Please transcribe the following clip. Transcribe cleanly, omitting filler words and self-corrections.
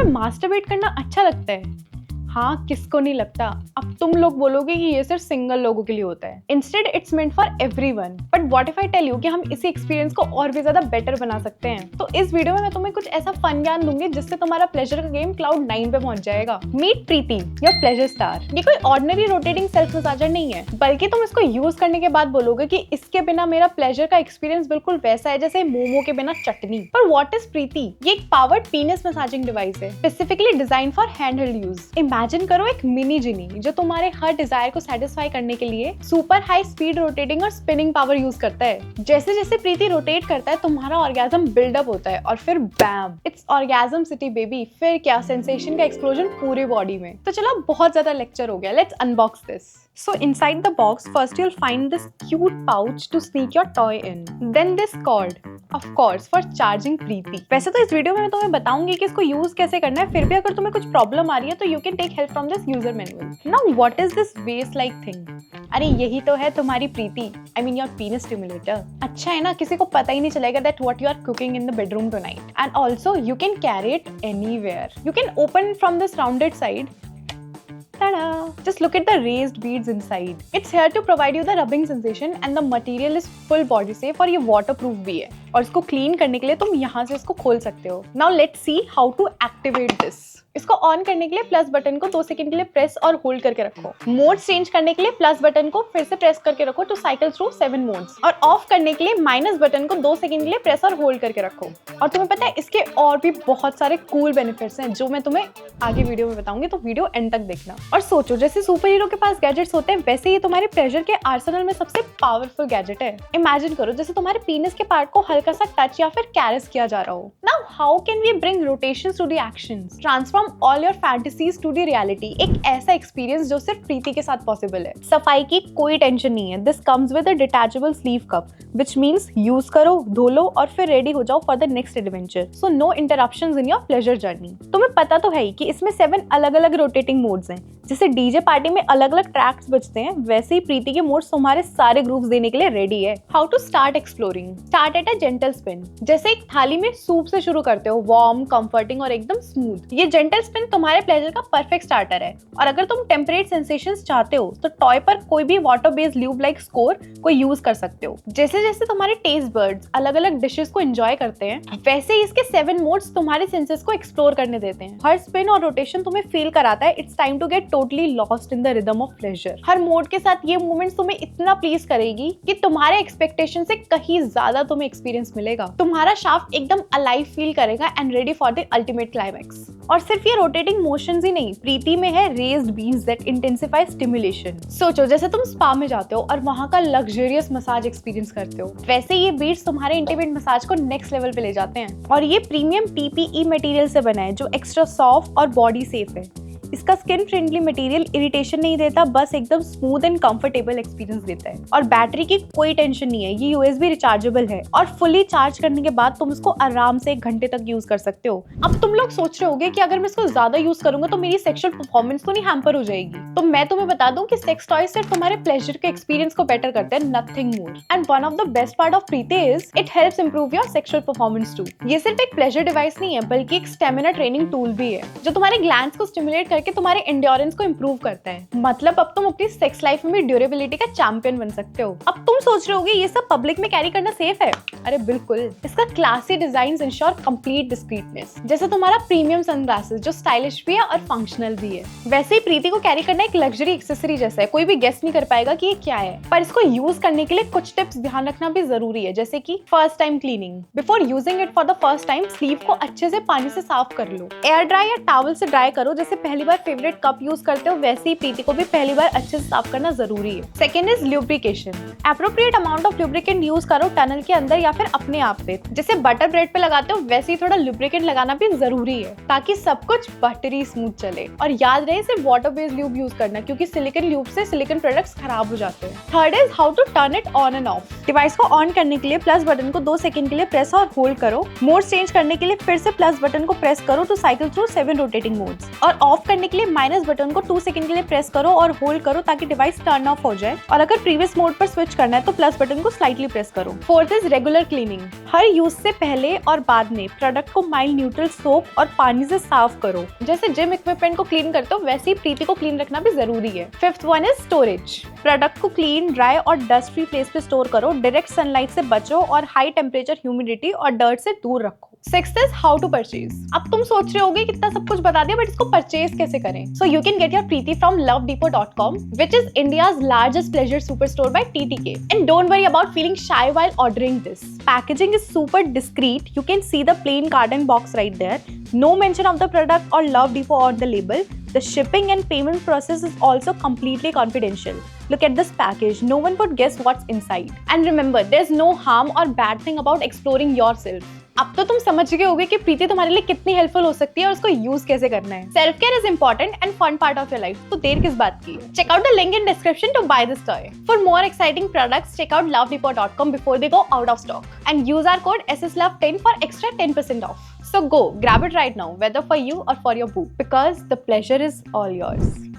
तुम्हें मास्टरबेट करना अच्छा लगता है? हाँ, किसको नहीं लगता। अब तुम लोग बोलोगे कि ये सिर्फ सिंगल लोगों के लिए होता है। Instead it's meant for everyone. But what if I tell you कि हम इसी एक्सपीरियंस को और भी ज्यादा बेटर बना सकते हैं। तो इस वीडियो में मैं तुम्हें कुछ ऐसा फन ज्ञान दूंगी जिससे तुम्हारा प्लेजर का गेम क्लाउड 9 पे पहुंच जाएगा। Meet Preeti, your pleasure star. ये कोई ऑर्डिनरी रोटेटिंग सेल्फ मसाजर नहीं है, बल्कि तुम इसको यूज करने के बाद बोलोगे कि इसके बिना मेरा प्लेजर का एक्सपीरियंस बिल्कुल वैसा है जैसे मोमो के बिना चटनी। पर व्हाट इज प्रीति? ये एक पावर्ड पीनस मसाजिंग डिवाइस है, specifically design for hand held use. Imagine करो एक मिनी जिनी जो तुम्हारे हर डिजायर को सेटिस्फाई करने के लिए सुपर हाई स्पीड रोटेटिंग और स्पिनिंग पावर यूज करता है। जैसे जैसे प्रीति रोटेट करता है तुम्हारा ऑर्गेज्म बिल्डअप होता है और फिर बैम, इट्स ऑर्गेज्म सिटी बेबी। फिर क्या सेंसेशन का एक्सप्लोजन पूरी बॉडी में। तो चलो बहुत ज्यादा लेक्चर हो गया, let's unbox this. So inside the box, first you'll find this cute pouch to sneak your toy in. Then this cord, of course, for charging प्रीति। वैसे तो इस वीडियो में मैं तुम्हें बताऊंगी कि इसको यूज कैसे करना है, फिर भी अगर तुम्हें कुछ प्रॉब्लम आ रही है तो you can take help from this user manual. Now what is this vase like thing? अरे यही तो है तुम्हारी प्रीति, I mean your penis stimulator। अच्छा है ना, किसी को पता ही नहीं चलेगा that what you are cooking in the bedroom tonight. And also you can carry it anywhere. You can open it from this rounded side. Ta-da! Just look at the raised beads inside. It's here to provide you the rubbing sensation and the material is full body safe और ये waterproof भी है। और इसको clean करने के लिए तुम यहाँ से इसको खोल सकते हो। Now let's see how to activate this. इसको ऑन करने के लिए प्लस बटन को 2 सेकंड के लिए प्रेस और होल्ड करके रखो। मोड चेंज करने के लिए प्लस बटन को फिर से प्रेस करके रखो टू साइकिल थ्रू 7 मोड्स। और ऑफ करने के लिए माइनस बटन को 2 सेकंड के लिए प्रेस और होल्ड करके रखो। और तुम्हें पता है इसके और भी बहुत सारे कूल बेनिफिट्स हैं जो मैं तुम्हें आगे वीडियो में बताऊंगी, तो वीडियो एंड तक देखना। और सोचो जैसे सुपर हीरो के पास गैजेट्स होते हैं वैसे ही तुम्हारे प्लेजर के आर्सेनल में सबसे पावरफुल गैजेट है। इमेजिन करो जैसे तुम्हारे पीनिस के पार्ट को हल्का सा टच या फिर कैरेस किया जा रहा हो। Now how can we bring rotations to the actions, transform all your fantasies to the reality. एक ऐसा एक्सपीरियंस जो सिर्फ प्रीति के साथ पॉसिबल है। सफाई की कोई टेंशन नहीं है। This comes with a detachable sleeve cup which means use करो, धो लो और फिर रेडी हो जाओ for the next adventure. So no interruptions in your pleasure journey. तुम्हें पता तो है ही कि इसमें 7 अलग अलग रोटेटिंग मोड्स हैं। जैसे डीजे पार्टी में अलग अलग ट्रैक्स बजते हैं, वैसे ही प्रीति के मोड्स तुम्हारे सारे ग्रूव्स देने के लिए रेडी है। How to start exploring? Start at a gentle spin. जैसे एक थाली में सूप से शुरू करते हो, वार्म, कंफर्टिंग और एकदम स्मूथ। ये जेंटल स्पिन तुम्हारे प्लेजर का परफेक्ट स्टार्टर है। और अगर तुम टेम्परेट सेंसेशंस चाहते हो तो टॉय पर कोई भी water based lube like score को यूज कर सकते हो। जैसे जैसे तुम्हारे टेस्ट बर्ड्स अलग अलग डिशेस को एंजॉय करते हैं, वैसे ही इसके 7 मोड्स तुम्हारे सेंसेस को एक्सप्लोर करने देते हैं। हर स्पिन और रोटेशन तुम्हें फील कराता है it's time to get totally lost in the rhythm of pleasure. हर मोड के साथ ये मूवमेंट्स तुम्हें इतना प्लीज करेगी कि तुम्हारे एक्सपेक्टेशन से कहीं ज्यादा तुम्हें एक्सपीरियंस मिलेगा। तुम्हारा शाफ्ट एकदम अलाइव फील करेगा and ready for the ultimate climax. और सिर्फ ये रोटेटिंग मोशंस ही नहीं, प्रीति में है raised beans that intensify stimulation. सोचो जैसे तुम स्पा में जाते हो और वहां का लग्जरियस मसाज एक्सपीरियंस करते हो, वैसे ये बीट्स तुम्हारे इंटीमेट मसाज को नेक्स्ट लेवल पे ले जाते हैं। और ये प्रीमियम PPE मटेरियल से बना है जो एक्स्ट्रा सॉफ्ट और बॉडी सेफ है। इसका स्किन फ्रेंडली मटेरियल इरिटेशन नहीं देता, बस एकदम स्मूथ एंड कंफर्टेबल एक्सपीरियंस देता है। और बैटरी की कोई टेंशन नहीं है, ये USB रिचार्जेबल है और फुली चार्ज करने के बाद तुम इसको आराम से 1 घंटे तक यूज कर सकते हो। अब तुम लोग सोच रहे होगे कि अगर मैं इसको ज्यादा यूज करूंगा तो मेरी सेक्सुअल परफॉर्मेंस तो नहीं हैम्पर हो जाएगी। तो मैं तुम्हें बता दूं कि सेक्स टॉय सिर्फ तुम्हारे प्लेजर के एक्सपीरियंस को बेटर करते हैं, nothing more. And one of the best part of Preeti is it helps improve your sexual performance too. ये सिर्फ एक प्लेजर डिवाइस नहीं है बल्कि एक स्टेमिना ट्रेनिंग टूल भी है जो तुम्हारे ग्लैंड्स को स्टिमुलेट करके तुम्हारे एंड्योरेंस को इंप्रूव करता है। मतलब अब तुम अपनी सेक्स लाइफ में भी ड्यूरेबिलिटी का चैंपियन बन सकते हो। अब तुम सोच रहे होगे ये सब पब्लिक में कैरी करना सेफ है? अरे बिल्कुल, इसका classy design ensure complete discreteness. जैसे तुम्हारा प्रीमियम सनग्लासेस जो स्टाइलिश भी है और फंक्शनल भी है, वैसे ही प्रीति को कैरी करना एक लग्जरी एक्सेसरी जैसा है। कोई भी गेस नहीं कर पाएगा कि ये क्या है। पर इसको यूज करने के लिए कुछ टिप्स ध्यान रखना भी जरूरी है, जैसे कि first time cleaning. Before using it for the first time sleeve को अच्छे से पानी से साफ कर लो। एयर ड्राई या टॉवल से ड्राई करो। जैसे पहली बार फेवरेट कप यूज करते हो वैसे ही प्रीति को भी पहली बार अच्छे से साफ करना जरूरी है। Second is lubrication. Appropriate amount of lubricant use करो टनल के अंदर या फिर अपने आप पे। जैसे बटर ब्रेड पे लगाते हो वैसे ही थोड़ा ल्यूब्रिकेंट लगाना भी जरूरी है ताकि सब कुछ बटरी स्मूथ चले। और याद रहे सिर्फ वाटर बेस्ड ल्यूब यूज करना, क्योंकि सिलिकॉन ल्यूब से सिलिकॉन प्रोडक्ट्स खराब हो जाते हैं। Third is how to turn it on and off. Device को ऑन करने के लिए प्लस बटन को 2 सेकंड के लिए प्रेस और होल्ड करो। मोड चेंज करने के लिए फिर से प्लस बटन को प्रेस करो to cycle through 7 rotating modes. और ऑफ करने के लिए माइनस बटन को 2 सेकंड के लिए प्रेस करो और होल्ड करो ताकि डिवाइस टर्न ऑफ हो जाए, और अगर प्रीवियस मोड पर स्विच करना है तो प्लस बटन को स्लाइटली प्रेस करो। Fourth is regular cleaning. Her use से पहले और बाद में प्रोडक्ट को माइल्ड न्यूट्रल सोप और पानी से साफ करो। जैसे जिम इक्विपमेंट को क्लीन करते हो वैसे ही प्रीति को क्लीन रखना भी जरूरी है। Fifth one is storage. Product को क्लीन, ड्राई और डस्ट फ्री प्लेस पे स्टोर करो। डायरेक्ट सनलाइट से बचो और हाई टेम्परेचर, ह्यूमिडिटी और डर्ट से दूर रखो। Sixth is how to purchase. अब तुम सोच रहे होगे कितना सब कुछ बता दिया, बट इसको परचेज कैसे करें? So you can get your Preeti from lovedepot.com, which is India's largest pleasure superstore by TTK. And don't worry about feeling shy while ordering this. Packaging is super discreet. You can see the plain carton box right there. No mention of the product or Love Depot on the label. The shipping and payment process is also completely confidential. Look at this package. No one would guess what's inside. And remember, there's no harm or bad thing about exploring yourself. अब तो तुम समझ गए होगे कि प्रीति तुम्हारे लिए कितनी हेल्पफुल हो सकती है और उसको यूज कैसे करना है। Self care is important and fun part of your life, तो देर किस बात की? Check out the link in description to buy this toy. For more exciting products, check out lovedepot.com before they go out of stock and use our code SSLOVE10 for extra 10% off. So go grab it right now, whether for you or for your boo, because the pleasure is all yours.